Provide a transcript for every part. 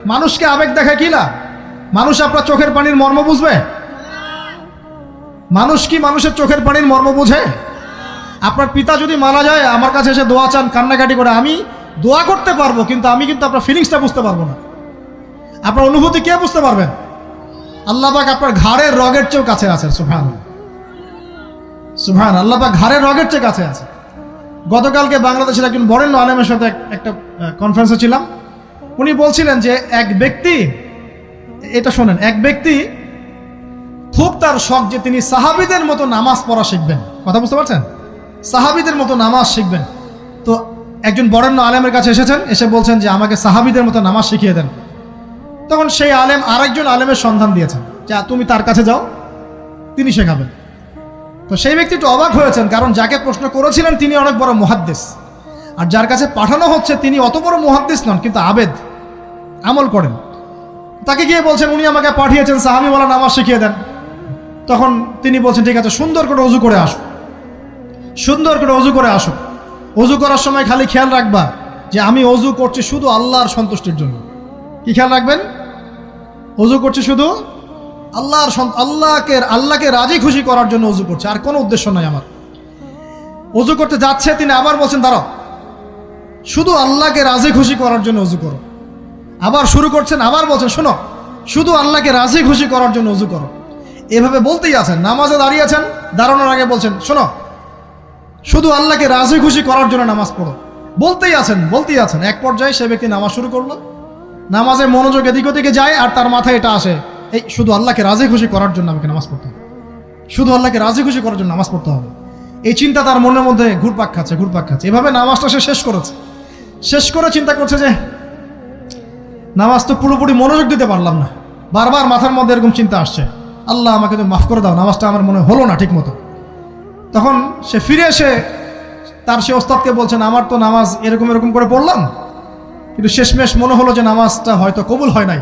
মানুষকে আবেগ দেখা কি লাভ? মানুষ আপনার চোখের পানির মর্ম বুঝবে? মানুষ কি মানুষের চোখের পানির মর্ম বুঝে? আপনার পিতা যদি মারা যায় আমার কাছে এসে দোয়া চান কান্নাকাটি করে, আমি দোয়া করতে পারবো কিন্তু আমি কিন্তু আপনার ফিলিংসটা বুঝতে পারবো না। আপনার অনুভূতি কে বুঝতে পারবেন? আল্লাহ পাক আপনার ঘাড়ের রগের চেয়েও কাছে আছেন। সুবহানাল্লাহ, সুবহানাল্লাহ। আল্লাহ পাক ঘাড়ের রগের চেয়ে কাছে আছে। গতকালকে বাংলাদেশের একজন বরেণ্য আলেমের সাথে একটা কনফারেন্সে ছিলাম। উনি বলছিলেন যে এক ব্যক্তি, এটা শোনেন, এক ব্যক্তি খুব তার শখ যে তিনি সাহাবীদের মতো নামাজ পড়া শিখবেন। কথা বুঝতে পারছেন? সাহাবীদের মতো নামাজ শিখবেন। তো একজন বরেণ্য আলেমের কাছে এসেছেন, এসে বলছেন যে আমাকে সাহাবীদের মতো নামাজ শিখিয়ে দেন। তখন সেই আলেম আরেকজন আলেমের সন্ধান দিয়েছেন, যা তুমি তার কাছে যাও, তিনি শেখাবেন। তো সেই ব্যক্তি একটু অবাক হয়েছেন, কারণ যাকে প্রশ্ন করেছিলেন তিনি অনেক বড় মুহাদ্দিস, আর যার কাছে পাঠানো হচ্ছে তিনি অত বড় মুহাদ্দিস নন, কিন্তু আবেদ, আমল করেন। তাকে গিয়ে বলছেন উনি আমাকে পাঠিয়েছেন সাহাবীওয়ালা নামাজ শিখিয়ে দেন। তখন তিনি বলছেন ঠিক আছে, সুন্দর করে অজু করে আসো, সুন্দর করে অজু করে আসো। অজু করার সময় খালি খেয়াল রাখবা যে আমি অজু করছি শুধু আল্লাহর সন্তুষ্টির জন্য। কি খেয়াল রাখবেন? অজু করছি শুধু আল্লাহকে রাজি খুশি করার জন্য অজু করছে, আর কোনো উদ্দেশ্য নাই আমার। অজু করতে যাচ্ছে, তিনি আবার বলছেন দাঁড়াও, শুধু আল্লাহকে রাজি খুশি করার জন্য অজু করো। আবার শুরু করছেন, আবার বলছেন শোনো, শুধু আল্লাহকে রাজি খুশি করার জন্য অজু করো। এভাবে বলতেই আছেন, নামাজে দাঁড়িয়েছেন, দাঁড়ানোর আগে বলছেন শোনো, শুধু আল্লাহকে রাজি খুশি করার জন্য নামাজ পড়ো। বলতেই আছেন। এক পর্যায়ে সে ব্যক্তি নামাজ শুরু করলো, নামাজে মনোযোগ এদিক ওদিকে যায়, আর তার মাথায় এটা আসে, এই শুধু আল্লাহকে রাজি খুশি করার জন্য আমাকে নামাজ পড়তে হবে, শুধু আল্লাহকে রাজি খুশি করার জন্য নামাজ পড়তে হবে। এই চিন্তা তার মনের মধ্যে ঘুরপাক খাচ্ছে। এভাবে নামাজটা সে শেষ করেছে। শেষ করে চিন্তা করছে যে নামাজ তো পুরোপুরি মনোযোগ দিতে পারলাম না, বারবার মাথার মধ্যে এরকম চিন্তা আসছে, আল্লাহ আমাকে তো মাফ করে দাও, নামাজটা আমার মনে হলো না ঠিক মতো। তখন সে ফিরে এসে তার সে ওস্তাদকে বলছেন আমার তো নামাজ এরকম করে পড়লাম, কিন্তু শেষমেশ মনে হলো যে নামাজটা হয়তো কবুল হয় নাই,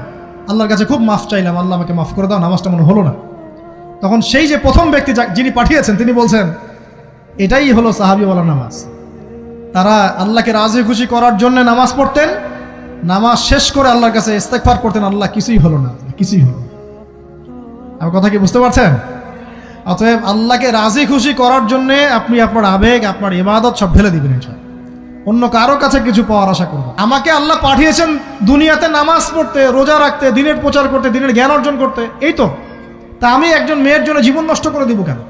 আল্লাহর কাছে খুব মাফ চাইলাম, আল্লাহ আমাকে মাফ করে দাও, নামাজটা মনে হলো না। তখন সেই যে প্রথম ব্যক্তি যিনি পাঠিয়েছেন তিনি বলছেন এটাই হলো সাহাবীওয়ালা নামাজ। তারা আল্লাহকে রাজি খুশি করার জন্য নামাজ পড়তেন, নামাজ শেষ করে আল্লাহর কাছে ইস্তেগফার করতেন, আল্লাহ কিছুই হলো না, কিছুই হলো না। আমার কথা কি বুঝতে পারছেন? অতএব আল্লাহকে রাজি খুশি করার জন্য আপনি আপনার আবেগ, আপনার ইবাদত সব ঢেলে দিবেন ইনশাআল্লাহ। অন্য কারো কাছে কিছু পাওয়ার আশা করবেন। আমাকে আল্লাহ পাঠিয়েছেন দুনিয়াতে নামাজ পড়তে, রোজা রাখতে, দিনের প্রচার করতে, দিনের জ্ঞান অর্জন করতে, এই তো। তা আমি একজন মেয়ের জন্য জীবন নষ্ট করে দিব কেন?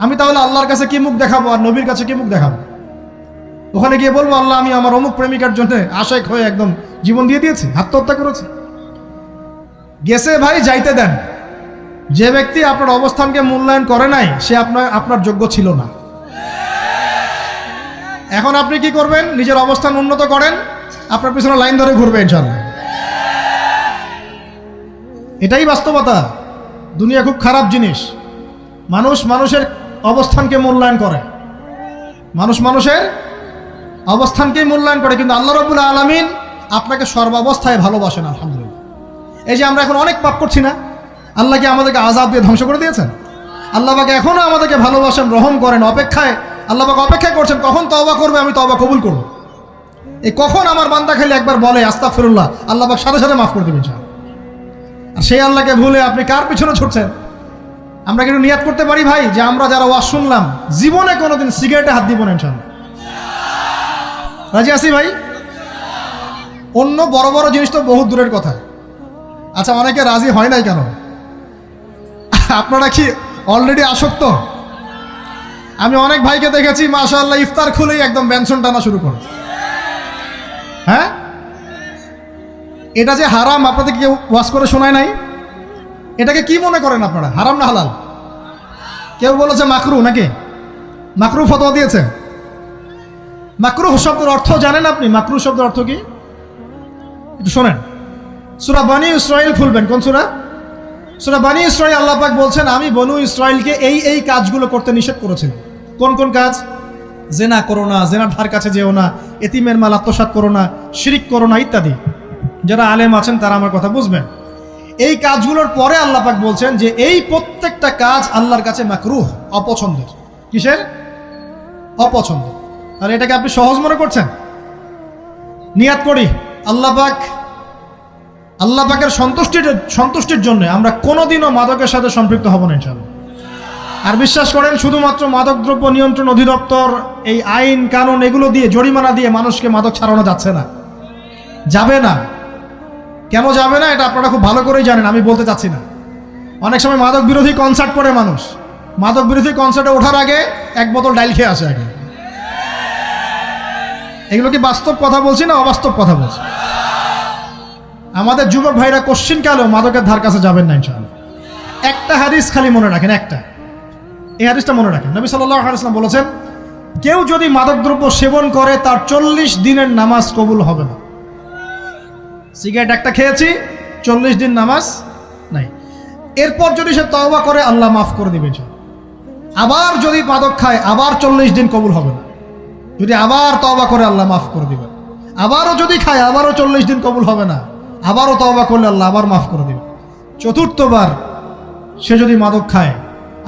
আমি তাহলে আল্লাহর কাছে কি মুখ দেখাবো, আর নবীর কাছে কি মুখ দেখাবো? ওখানে গিয়ে বলবো আল্লাহ আমি আমার অমুক প্রেমিকার জন্য আশেক হয়ে একদম জীবন দিয়ে দিয়েছি, আত্মহত্যা করেছি। গেছে ভাই, যাইতে দেন। যে ব্যক্তি আপনার অবস্থানকে মূল্যায়ন করে নাই সে আপনার যোগ্য ছিল না। এখন আপনি কি করবেন? নিজের অবস্থান উন্নত করেন, আপনার পিছনে লাইন ধরে ঘুরবে ইনশাআল্লাহ। এটাই বাস্তবতা। দুনিয়া খুব খারাপ জিনিস। মানুষের অবস্থানকে মূল্যায়ন করে, মানুষের অবস্থানকেই মূল্যায়ন করে, কিন্তু আল্লাহ রাব্বুল আলামিন আপনাকে সর্বাবস্থায় ভালোবাসেন। আলহামদুলিল্লাহ। এই যে আমরা এখন অনেক পাপ করছি না, আল্লাহ কি আমাদেরকে আযাব দিয়ে ধ্বংস করে দিয়েছেন? আল্লাহ পাক এখনো আমাদেরকে ভালোবাসেন, রহম করেন, আল্লাহ পাক অপেক্ষা করছেন কখন তওবা করবে, আমি তওবা কবুল করব। এই কখন আমার বান্দা খালি একবার বলে আস্তাগফিরুল্লাহ, আল্লাহ পাক সাথে সাথে মাফ করে দেবেন ইনশাআল্লাহ। আর সেই আল্লাহকে ভুলে আপনি কার পিছনে ছুটছেন? আমরা কিন্তু নিয়াত করতে পারি ভাই যে আমরা যারা ওয়াজ শুনলাম জীবনে কোনোদিন সিগারেটে হাত দিব না ইনশাআল্লাহ। রাজি আছি ভাই? অন্য বড় বড় জিনিস তো বহুত দূরের কথা। আচ্ছা, অনেকে রাজি হয় নাই কেন? আপনারা কি অলরেডি আসক্ত? আমি অনেক ভাইকে দেখেছি মাশাআল্লাহ ইফতার খুলেই একদম বেনসন টানা শুরু করে। হ্যাঁ, এটা যে হারাম আপনাদের কেউ ওয়াজ করে শোনায় নাই? এটাকে কি মনে করেন আপনারা, হারাম না হালাল? কেউ বলেছে মাকরু, নাকি মাকরু ফতোয়া দিয়েছে? মাকরু শব্দের অর্থ জানেন আপনি? মাকরু শব্দের অর্থ কি একটু শোনেন। সূরা বনী ইসরাইল খুলবেন। কোন সূরা? সূরা বনী ইসরাইল। আল্লাহ পাক বলছেন আমি বনু ইসরাইলকে এই কাজগুলো করতে নিষেধ করেছিলাম। কোন কাজ? জেনা করো না, জেনার ধার কাছে যেও না, এতিমের মাল আত্মসাৎ করো না, শিরিক করো না ইত্যাদি। যারা আলেম আছেন তারা আমার কথা বুঝবেন। এই কাজগুলোর পরে আল্লাহ পাক বলছেন যে এই প্রত্যেকটা কাজ আল্লাহর কাছে মাকরুহ, অপছন্দের। কিসের? অপছন্দ। আর এটাকে আপনি সহজ মনে করছেন? নিয়াত করি আল্লাহ পাক আল্লাহ পাকের সন্তুষ্টির জন্য আমরা কোনোদিনও মাদকের সাথে সম্পৃক্ত হব না ইনশাআল্লাহ। আর বিশ্বাস করেন, শুধুমাত্র মাদকদ্রব্য নিয়ন্ত্রণ অধিদপ্তর এই আইন কানুন এগুলো দিয়ে, জরিমানা দিয়ে মানুষকে মাদক ছাড়ানো যাচ্ছে না, যাবে না। কেন যাবে না এটা আপনারা খুব ভালো করেই জানেন, আমি বলতে চাচ্ছি না। অনেক সময় মাদক বিরোধী কনসার্ট করে মানুষ, মাদক বিরোধী কনসার্টে ওঠার আগে এক বোতল ডাইল খেয়ে আসে আগে। এগুলো কি বাস্তব কথা বলছি না অবাস্তব কথা বলছি? আমাদের যুবক ভাইরা কোশ্চিন কালেও মাদকের ধার কাছে যাবেন না ইনশাআল্লাহ। একটা হাদিস খালি মনে রাখেন, একটা, এই হাদিসটা মনে রাখেন। নবী সাল্লাল্লাহু আলাইহি ওয়াসাল্লাম বলেছেন, কেউ যদি মাদকদ্রব্য সেবন করে তার 40 দিনের নামাজ কবুল হবে না। সিগারেট একটা খেয়েছি, 40 দিন নামাজ নাই। এরপর যদি সে তওবা করে আল্লাহ মাফ করে দিবে। আবার যদি মাদক খায় আবার 40 দিন কবুল হবে না। যদি আবার তওবা করে আল্লাহ মাফ করে দিবে। আবারও যদি খায় আবারও 40 দিন কবুল হবে না। আবারও তওবা করলে আল্লাহ আবার মাফ করে দিবে। চতুর্থবার সে যদি মাদক খায়,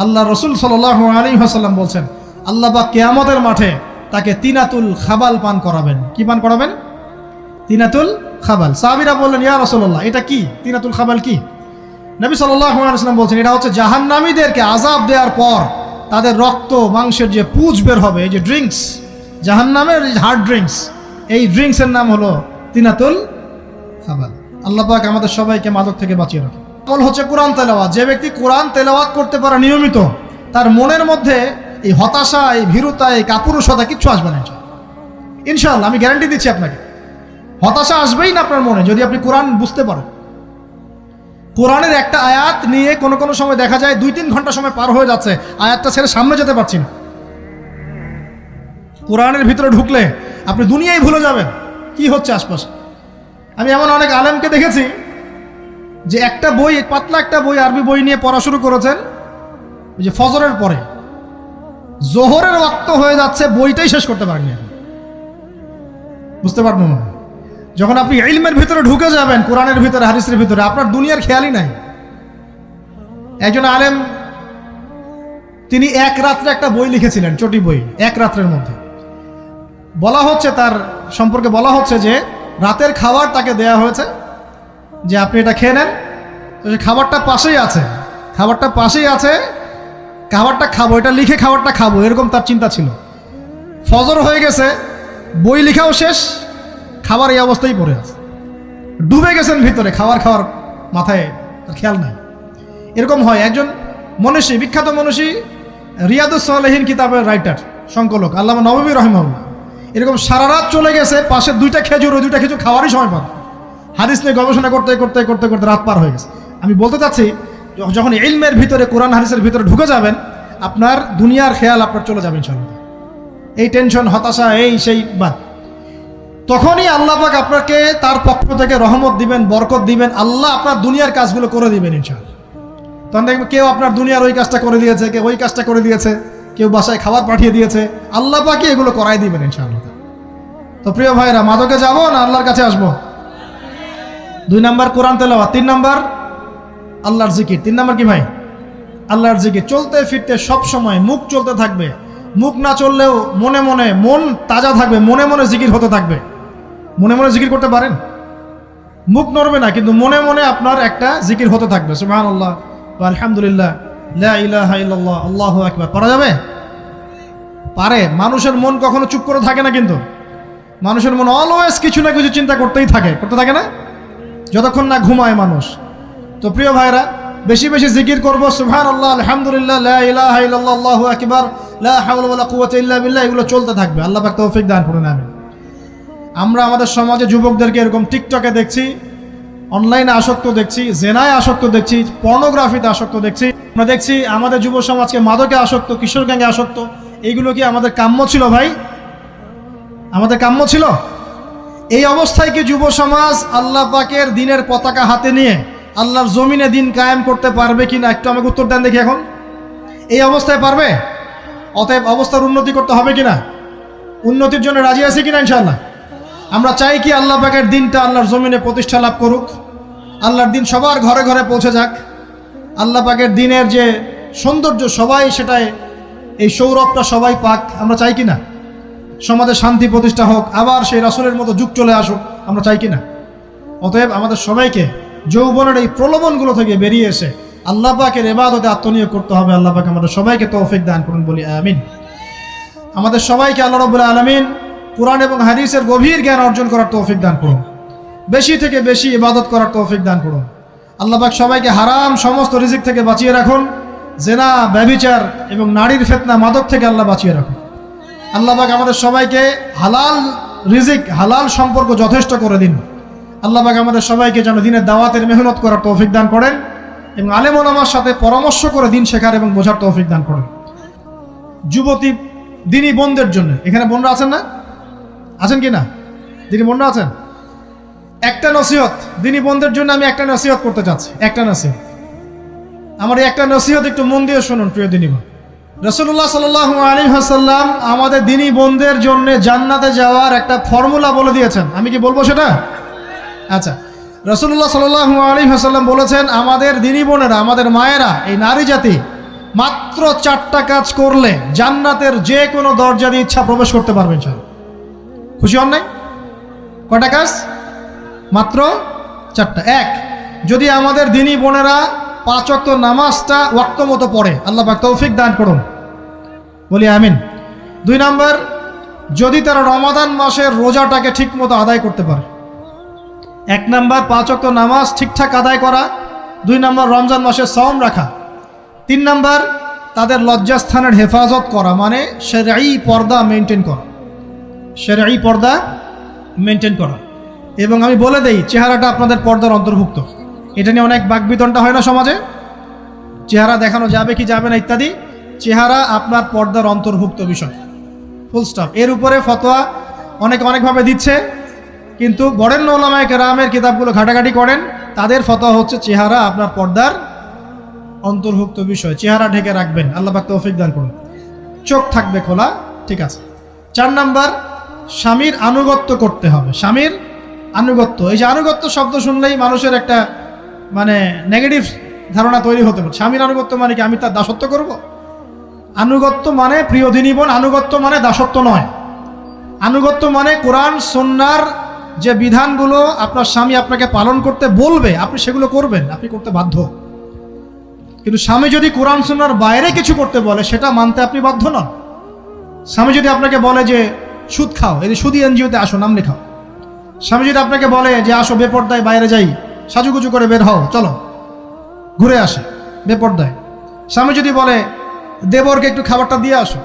আল্লাহ রসুল সাল্লাল্লাহু আলাইহি ওয়াসাল্লাম বলছেন, আল্লাহ পাক কিয়ামতের মাঠে তাকে তিনাতুল খাবাল পান করাবেন। কি পান করাবেন? তিনাতুল খাবাল। সাহাবীরা বললেন, ইয়া রাসূলুল্লাহ, এটা কি তিনাতুল খাবাল? কি? নবী সাল্লাল্লাহু আলাইহি ওয়াসাল্লাম বলছেন, এটা হচ্ছে জাহান্নামীদেরকে আযাব দেওয়ার পর তাদের রক্ত মাংসের যে পুঁজ বের হবে, এই যে ড্রিঙ্কস, জাহান্নামের হার্ড ড্রিঙ্কস, এই ড্রিঙ্কসের নাম হলো তিনাতুল খাবাল। আল্লাহ পাক আমাদের সবাইকে মাদক থেকে বাঁচিয়ে রাখে। আমল হচ্ছে কোরআন তেলাওয়াত। যে ব্যক্তি কোরআন তেলাওয়াত করতে পারে নিয়মিত, তার মনের মধ্যে এই হতাশা, এই ভীরুতা, এই কাপুরুষতা কিচ্ছু আসবে না ইনশাআল্লাহ। আমি গ্যারান্টি দিচ্ছি আপনাকে, হতাশা আসবেই না আপনার মনে যদি আপনি কোরআন বুঝতে পারেন। কোরআনের একটা আয়াত নিয়ে কোনো সময় দেখা যায় 2-3 ঘন্টা সময় পার হয়ে যাচ্ছে, আয়াতটা ছেড়ে সামনে যেতে পারছি না। কোরআনের ভিতরে ঢুকলে আপনি দুনিয়ায় ভুলে যাবেন কি হচ্ছে আশপাশে। আমি এমন অনেক আলেমকে দেখেছি যে একটা বই, পাতলা একটা বই, আরবি বই নিয়ে পড়া শুরু করেছেন, যে ফজরের পরে জোহরের ওয়াক্ত হয়ে যাচ্ছে, বইটাই শেষ করতে পারেননি। বুঝতে পারবেন না? যখন আপনি ইলমের ভিতরে ঢুকে যাবেন, কোরআনের ভিতরে, হাদিসের ভিতরে, আপনার দুনিয়ার খেয়ালই নাই। একজন আলেম, তিনি এক রাত্রে একটা বই লিখেছিলেন, চটি বই, এক রাত্রের মধ্যে। বলা হচ্ছে, তার সম্পর্কে বলা হচ্ছে যে রাতের খাবার তাকে দেয়া হয়েছে, যে আপনি এটা খেয়ে নেন। তো খাবারটা পাশেই আছে, খাবারটা খাবো, এটা লিখে খাবারটা খাবো, এরকম তার চিন্তা ছিল। ফজর হয়ে গেছে, বই লেখাও শেষ, খাবার এই অবস্থায় পড়ে আছে, ডুবে গেছেন ভিতরে, খাওয়ার মাথায় তার খেয়াল নাই। এরকম হয়। একজন মনীষী, বিখ্যাত মনীষী, রিয়াদুস সালেহীন কিতাবের রাইটার, সংকলক আল্লামা নববী রাহিমাহুল্লাহ, এরকম সারা রাত চলে গেছে, পাশে 2টা খেজুর, ওই 2টা খেজুর খাওয়ারই সময় পান। হাদিস নিয়ে গবেষণা করতে রাত পার হয়ে গেছে। আমি বলতে চাচ্ছি, যখন ইলমের ভিতরে, কোরআন হাদিসের ভিতরে ঢুকে যাবেন, আপনার দুনিয়ার খেয়াল আপনার চলে যাবে ইনশাআল্লাহ। এই টেনশন, হতাশা, এই সেই বাদ, তখনই আল্লাহ পাক আপনাকে তার পক্ষ থেকে রহমত দিবেন, বরকত দিবেন। আল্লাহ আপনার দুনিয়ার কাজগুলো করে দিবেন ইনশাআল্লাহ। তখন দেখবেন কেউ আপনার দুনিয়ার ওই কাজটা করে দিয়েছে, কেউ ওই কাজটা করে দিয়েছে, কেউ বাসায় খাবার পাঠিয়ে দিয়েছে, আল্লাহ পাকই এগুলো করাই দিবেন ইনশাআল্লাহ। তো প্রিয় ভাইরা, মাদকে যাব না আল্লাহর কাছে আসবো? 2 নাম্বার কোরআন তেলাওয়াত, 3 নাম্বার আল্লাহর জিকির। 3 নাম্বার কি ভাই? আল্লাহর জিকির। চলতে ফিরতে সব সময় মুখ চলতে থাকবে, মুখ না চললেও মনে মনে মন তাজা থাকবে, মনে মনে জিকির হতে থাকবে। মনে মনে জিকির করতে পারেন? মুখ নড়বে না, কিন্তু মনে মনে আপনার একটা জিকির হতে থাকবে। সুবহানাল্লাহ ওয়া আলহামদুলিল্লাহ, লা ইলাহা ইল্লাল্লাহ, আল্লাহু আকবার। পারা যাবে? পারে। মানুষের মন কখনো চুপ করে থাকে না, কিন্তু মানুষের মন অলওয়েজ কিছু না কিছু চিন্তা করতে থাকে না, যতক্ষণ না ঘুমায় মানুষ। তো প্রিয় ভাইরা, বেশি বেশি জিকির করব, সুবহানাল্লাহ, আলহামদুলিল্লাহ, লা ইলাহা ইল্লাল্লাহ, আল্লাহু আকবার, লা হাওলা ওয়ালা কুওয়াতা ইল্লা বিল্লাহ, এগুলো চলতে থাকবে। আল্লাহ পাক তৌফিক দান করুন, আমিন। আমরা আমাদের সমাজে যুবকদেরকে এরকম টিকটকে দেখছি, অনলাইনে আসক্ত দেখছি, জেনায় আসক্ত দেখছি, পর্নোগ্রাফিতে আসক্ত দেখছি। আমরা দেখছি আমাদের যুব সমাজকে মাদকে আসক্ত, কিশোর গ্যাংয়ে আসক্ত। এইগুলো কি আমাদের কাম্য ছিল ভাই? আমাদের কাম্য ছিল? এই অবস্থায় কি যুব সমাজ আল্লাহ পাকের দিনের পতাকা হাতে নিয়ে আল্লাহর জমিনে দিন কায়েম করতে পারবে কিনা? একটু আমাকে উত্তর দেন দেখি। এখন এই অবস্থায় পারবে? অতএব অবস্থার উন্নতি করতে হবে কিনা? উন্নতির জন্য রাজি আছি কিনা ইনশাআল্লাহ? আমরা চাই কি আল্লাহ পাকের দিনটা আল্লাহর জমিনে প্রতিষ্ঠা লাভ করুক, আল্লাহর দিন সবার ঘরে ঘরে পৌঁছে যাক। আল্লাহ পাকের দিনের যে সৌন্দর্য, সবাই সেটায়, এই সৌরভটা সবাই পাক, আমরা চাই কিনা? সমাজে শান্তি প্রতিষ্ঠা হোক, আবার সেই রাসূলের মতো যুগ চলে আসুক, আমরা চাই কিনা? অতএব আমাদের সবাইকে যৌবনের এই প্রলোভনগুলো থেকে বেরিয়ে এসে আল্লাহ পাকের ইবাদতে আত্মনিয়োগ করতে হবে। আল্লাহ পাক আমাদের সবাইকে তৌফিক দান করুন, বলি আমিন। আমাদের সবাইকে আল্লাহ রাব্বুল আলামিন কুরআন এবং হাদিসের গভীর জ্ঞান অর্জন করার তৌফিক দান করুন, বেশি থেকে বেশি ইবাদত করার তৌফিক দান করুন। আল্লাহ পাক সবাইকে হারাম সমস্ত রিজিক থেকে বাঁচিয়ে রাখুন, জেনা, ব্যভিচার এবং নারীর ফিতনা, মাদক থেকে আল্লাহ বাঁচিয়ে রাখুন। আল্লাহ পাক আমাদের সবাইকে হালাল রিজিক, হালাল সম্পর্ক যথেষ্ট করে দিন। আল্লাহ পাক আমাদের সবাইকে যেন দিনের দাওয়াতের মেহনত করার তৌফিক দান করেন এবং আলেম ওলামার সাথে পরামর্শ করে দিন শেখার এবং বোঝার তৌফিক দান করেন। যুবতী দিনী বোনদের জন্য, এখানে বোনরা আছেন না? আছেন কি না? দিনী বোনরা আছেন? একটা নসিহত দিনী বোনদের জন্য আমি একটা নসিহত করতে চাচ্ছি, একটা নসিহত। আমার এই একটা নসিহত একটু মন দিয়ে শুনুন প্রিয় দিনী বোন। রাসূলুল্লাহ সাল্লাল্লাহু আলাইহি ওয়াসাল্লাম আমাদের দিনী বোনদের জন্য জান্নাতে যাওয়ার একটা ফর্মুলা বলে দিয়েছেন। আমি কি বলবো সেটা? আচ্ছা, রাসূলুল্লাহ সাল্লাল্লাহু আলাইহি ওয়াসাল্লাম বলেছেন আমাদের দিনী বোনেরা, আমাদের মায়েরা, এই নারী জাতি মাত্র 4টা কাজ করলে জান্নাতের যে কোনো দরজা দিয়ে ইচ্ছা প্রবেশ করতে পারবেন। খুশি হন নাই? কয়টা কাজ? মাত্র 4টা। এক, যদি আমাদের দিনী বোনেরা 5 ওয়াক্ত নামাজটা ওয়াক্ত মতো পড়ে, আল্লাহ পাক তৌফিক দান করুন, বলি আমিন। 2 নাম্বার, যদি তারা রমাদান মাসের রোজাটাকে ঠিক মতো আদায় করতে পারে। 1 নাম্বার 5 ওয়াক্ত নামাজ ঠিকঠাক আদায় করা, 2 নাম্বার রমজান মাসে সওম রাখা, 3 নাম্বার তাদের লজ্জাস্থানের হেফাজত করা, মানে শরঈ পর্দা মেনটেন করা, শরঈ পর্দা মেনটেন করা। এবং আমি বলে দেই, চেহারাটা আপনাদের পর্দার অন্তর্ভুক্ত। এটা নিয়ে অনেক বাকবিতণ্ডা হয় না সমাজে, চেহারা দেখানো যাবে কি যাবে না ইত্যাদি। চেহারা আপনার পর্দার অন্তর্ভুক্ত বিষয়, ফুল স্টপ। এর উপরে ফতোয়া অনেকভাবে দিচ্ছে, কিন্তু বরেণ্য উলামায়ে কেরামের কিতাবগুলো ঘাটাঘাটি করেন, তাদের ফতোয়া হচ্ছে চেহারা আপনার পর্দার অন্তর্ভুক্ত বিষয়, চেহারা ঢেকে রাখবেন। আল্লাহ পাক তৌফিক দান করুন। চোখ থাকবে খোলা, ঠিক আছে। 4 নাম্বার, স্বামীর আনুগত্য করতে হবে। স্বামীর আনুগত্য, এই যে আনুগত্য শব্দ শুনলেই মানুষের একটা মানে নেগেটিভ ধারণা তৈরি হতে পারে। স্বামীর আনুগত্য মানে কি আমি তার দাসত্ব করব? আনুগত্য মানে, প্রিয় দিনী বোন, আনুগত্য মানে দাসত্ব নয়। আনুগত্য মানে কোরআন সুন্নাহর যে বিধানগুলো আপনার স্বামী আপনাকে পালন করতে বলবে, আপনি সেগুলো করবেন, আপনি করতে বাধ্য। কিন্তু স্বামী যদি কোরআন সুন্নাহর বাইরে কিছু করতে বলে, সেটা মানতে আপনি বাধ্য নন। স্বামী যদি আপনাকে বলে যে সুদ খাও, এই সুদী এনজিওতে আসো, নাম লেখাও। স্বামী যদি আপনাকে বলে যে আসো বেপর্দায় বাইরে যাই, সাজুগুজু করে বের হও, চলো ঘুরে আসে বেপর্দায়। স্বামী যদি বলে দেবরকে একটু খাবারটা দিয়ে আসো,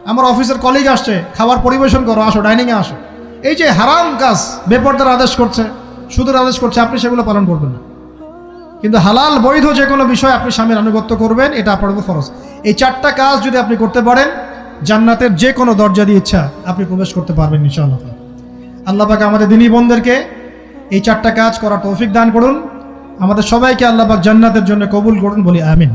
আমার অফিসের কলিগ আসছে, খাবার পরিবেশন করো, আসো ডাইনিংয়ে আসো। এই যে হারাম কাজ, বেপর্দার আদেশ করছে, সুদের আদেশ করছে, আপনি সেগুলো পালন করবেন না। কিন্তু হালাল বৈধ যে কোনো বিষয় আপনি স্বামীর আনুগত্য করবেন, এটা আপনার উপর ফরজ। এই 4টা কাজ যদি আপনি করতে পারেন, জান্নাতের যে কোনো দরজা দিয়ে ইচ্ছা আপনি প্রবেশ করতে পারবেন ইনশাআল্লাহ। আল্লাহ পাক আমাদের দিনী বোনদেরকে এই 4টা কাজ করার তৌফিক দান করুন। আমাদের সবাইকে আল্লাহ পাক জান্নাতের জন্য কবুল করুন, বলি আমিন।